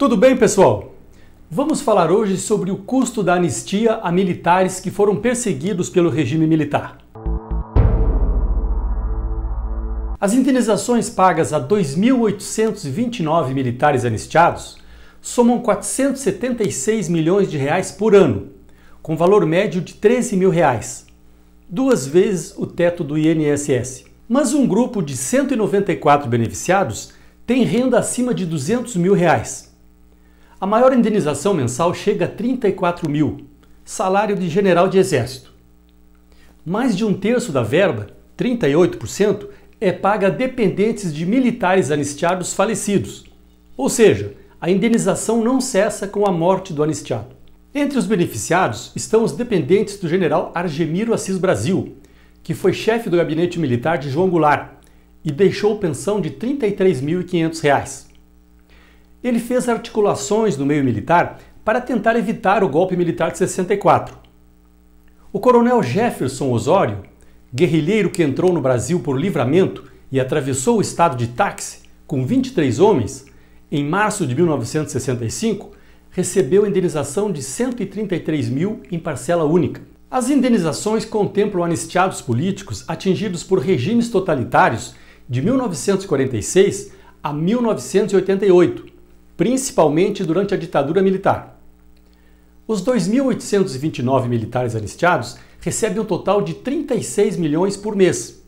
Tudo bem, pessoal? Vamos falar hoje sobre o custo da anistia a militares que foram perseguidos pelo regime militar. As indenizações pagas a 2.829 militares anistiados somam 476 milhões de reais por ano, com valor médio de 13 mil reais, 2 vezes o teto do INSS. Mas um grupo de 194 beneficiados tem renda acima de 200 mil reais. A maior indenização mensal chega a 34 mil, salário de general de exército. Mais de um terço da verba, 38%, é paga a dependentes de militares anistiados falecidos, ou seja, a indenização não cessa com a morte do anistiado. Entre os beneficiados estão os dependentes do general Argemiro Assis Brasil, que foi chefe do gabinete militar de João Goulart e deixou pensão de R$ 33.500. Ele fez articulações no meio militar para tentar evitar o golpe militar de 64. O coronel Jefferson Osório, guerrilheiro que entrou no Brasil por livramento e atravessou o estado de táxi com 23 homens, em março de 1965, recebeu indenização de 133 mil em parcela única. As indenizações contemplam anistiados políticos atingidos por regimes totalitários de 1946 a 1988, principalmente durante a ditadura militar. Os 2.829 militares anistiados recebem um total de 36 milhões por mês.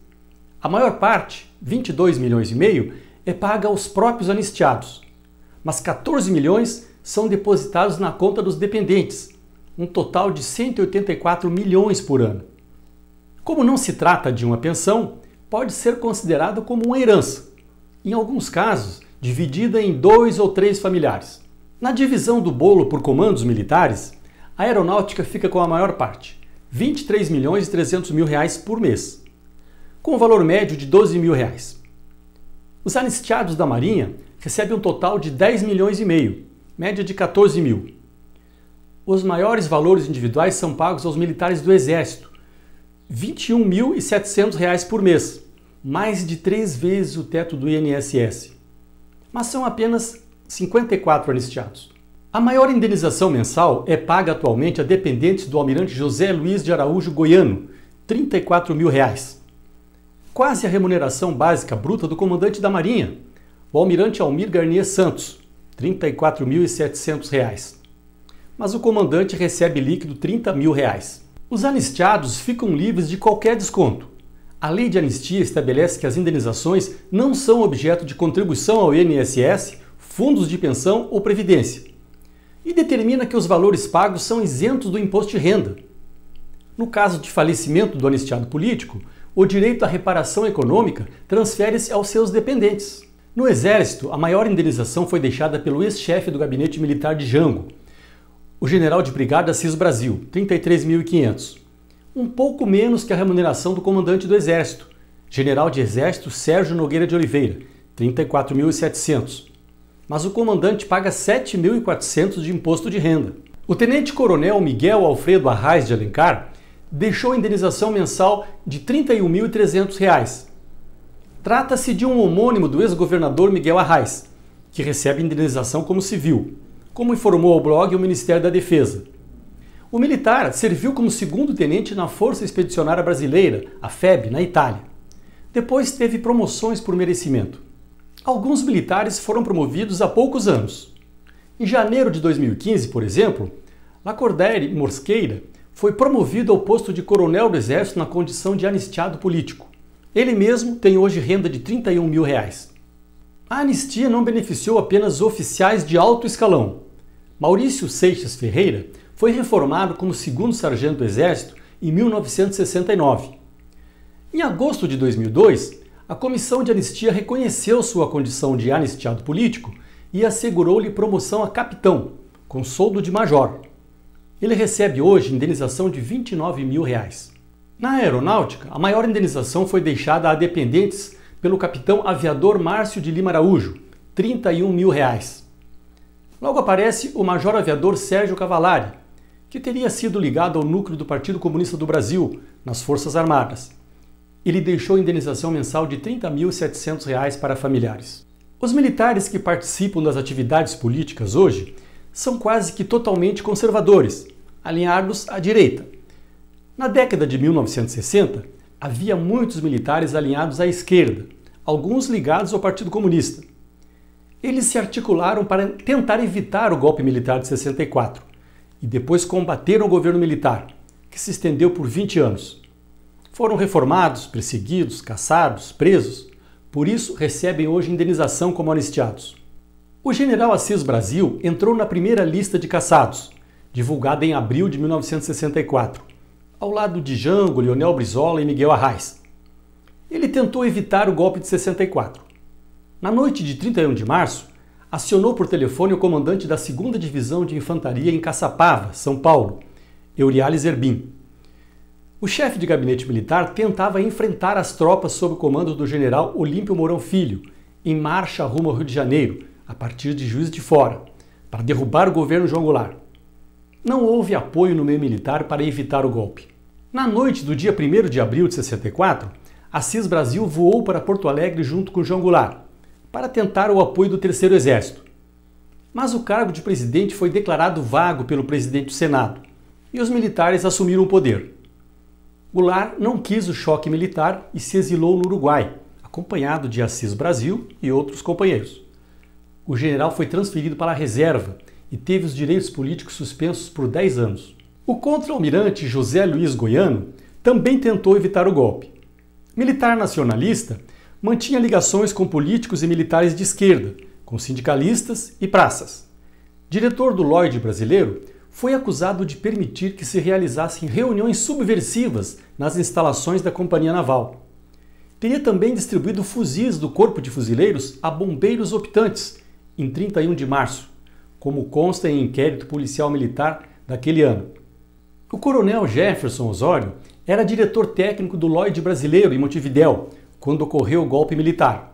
A maior parte, 22 milhões e meio, é paga aos próprios anistiados, mas 14 milhões são depositados na conta dos dependentes, um total de 184 milhões por ano. Como não se trata de uma pensão, pode ser considerado como uma herança, em alguns casos, dividida em 2 ou 3 familiares. Na divisão do bolo por comandos militares, a aeronáutica fica com a maior parte, 23 milhões e 300 mil reais por mês, com um valor médio de 12 mil reais. Os anistiados da Marinha recebem um total de 10 milhões e meio, média de 14 mil. Os maiores valores individuais são pagos aos militares do Exército, R$ 21.700 por mês, mais de 3 vezes o teto do INSS. Mas são apenas 54 anistiados. A maior indenização mensal é paga atualmente a dependentes do almirante José Luiz de Araújo Goiano, R$ 34 mil. Quase a remuneração básica bruta do comandante da Marinha, o almirante Almir Garnier Santos, R$ 34.700. Mas o comandante recebe líquido R$ 30 mil. Os anistiados ficam livres de qualquer desconto. A lei de anistia estabelece que as indenizações não são objeto de contribuição ao INSS, fundos de pensão ou previdência, e determina que os valores pagos são isentos do imposto de renda. No caso de falecimento do anistiado político, o direito à reparação econômica transfere-se aos seus dependentes. No Exército, a maior indenização foi deixada pelo ex-chefe do gabinete militar de Jango, o general de brigada Assis Brasil, R$ 33.500. Um pouco menos que a remuneração do comandante do Exército, general de Exército Sérgio Nogueira de Oliveira, R$ 34.700. Mas o comandante paga R$ 7.400 de imposto de renda. O tenente-coronel Miguel Alfredo Arraes de Alencar deixou indenização mensal de R$ 31.300. Trata-se de um homônimo do ex-governador Miguel Arraes, que recebe indenização como civil, como informou ao blog o Ministério da Defesa. O militar serviu como segundo-tenente na Força Expedicionária Brasileira, a FEB, na Itália. Depois teve promoções por merecimento. Alguns militares foram promovidos há poucos anos. Em janeiro de 2015, por exemplo, Lacordaire Mosqueira foi promovido ao posto de coronel do Exército na condição de anistiado político. Ele mesmo tem hoje renda de R$ 31 mil. A anistia não beneficiou apenas oficiais de alto escalão. Maurício Seixas Ferreira foi reformado como segundo sargento do Exército em 1969. Em agosto de 2002, a Comissão de Anistia reconheceu sua condição de anistiado político e assegurou-lhe promoção a capitão, com soldo de major. Ele recebe hoje indenização de R$ 29 mil. Na aeronáutica, a maior indenização foi deixada a dependentes pelo capitão aviador Márcio de Lima Araújo, R$ 31 mil. Logo aparece o major aviador Sérgio Cavallari, que teria sido ligado ao núcleo do Partido Comunista do Brasil, nas Forças Armadas. Ele deixou indenização mensal de R$ 30.700 para familiares. Os militares que participam das atividades políticas hoje são quase que totalmente conservadores, alinhados à direita. Na década de 1960, havia muitos militares alinhados à esquerda, alguns ligados ao Partido Comunista. Eles se articularam para tentar evitar o golpe militar de 64 e depois combateram o governo militar, que se estendeu por 20 anos. Foram reformados, perseguidos, caçados, presos, por isso recebem hoje indenização como anistiados. O general Assis Brasil entrou na primeira lista de caçados, divulgada em abril de 1964, ao lado de Jango, Leonel Brizola e Miguel Arraes. Ele tentou evitar o golpe de 64. Na noite de 31 de março, acionou por telefone o comandante da 2ª Divisão de Infantaria em Caçapava, São Paulo, Euriales Erbin. O chefe de gabinete militar tentava enfrentar as tropas sob o comando do general Olímpio Mourão Filho, em marcha rumo ao Rio de Janeiro, a partir de Juiz de Fora, para derrubar o governo João Goulart. Não houve apoio no meio militar para evitar o golpe. Na noite do dia 1º de abril de 64, Assis Brasil voou para Porto Alegre junto com João Goulart, para tentar o apoio do Terceiro Exército. Mas o cargo de presidente foi declarado vago pelo presidente do Senado, e os militares assumiram o poder. Goulart não quis o choque militar e se exilou no Uruguai, acompanhado de Assis Brasil e outros companheiros. O general foi transferido para a reserva e teve os direitos políticos suspensos por 10 anos. O contra-almirante José Luiz Goiano também tentou evitar o golpe. Militar nacionalista, mantinha ligações com políticos e militares de esquerda, com sindicalistas e praças. Diretor do Lloyd brasileiro, foi acusado de permitir que se realizassem reuniões subversivas nas instalações da Companhia Naval. Teria também distribuído fuzis do Corpo de Fuzileiros a bombeiros optantes, em 31 de março, como consta em inquérito policial militar daquele ano. O coronel Jefferson Osório era diretor técnico do Lloyd brasileiro em Montevidéu, quando ocorreu o golpe militar.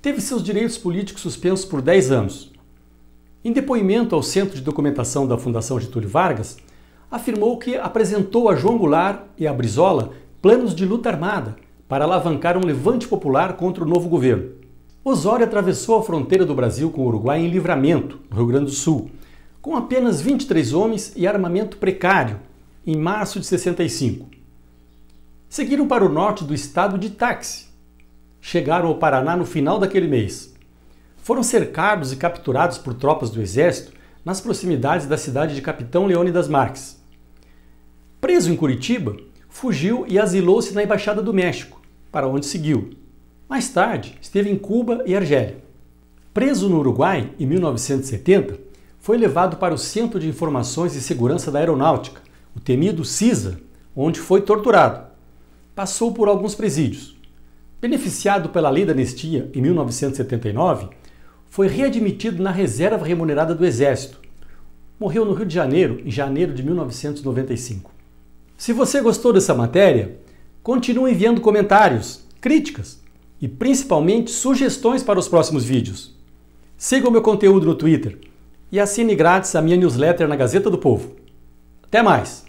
Teve seus direitos políticos suspensos por 10 anos. Em depoimento ao Centro de Documentação da Fundação Getúlio Vargas, afirmou que apresentou a João Goulart e a Brizola planos de luta armada para alavancar um levante popular contra o novo governo. Osório atravessou a fronteira do Brasil com o Uruguai em Livramento, no Rio Grande do Sul, com apenas 23 homens e armamento precário, em março de 65. Seguiram para o norte do estado de táxi. Chegaram ao Paraná no final daquele mês. Foram cercados e capturados por tropas do Exército nas proximidades da cidade de Capitão Leônidas Marques. Preso em Curitiba, fugiu e asilou-se na Embaixada do México, para onde seguiu. Mais tarde, esteve em Cuba e Argélia. Preso no Uruguai, em 1970, foi levado para o Centro de Informações e Segurança da Aeronáutica, o temido CISA, onde foi torturado. Passou por alguns presídios. Beneficiado pela Lei da Anistia em 1979, foi readmitido na reserva remunerada do Exército. Morreu no Rio de Janeiro, em janeiro de 1995. Se você gostou dessa matéria, continue enviando comentários, críticas e principalmente sugestões para os próximos vídeos. Siga o meu conteúdo no Twitter e assine grátis a minha newsletter na Gazeta do Povo. Até mais!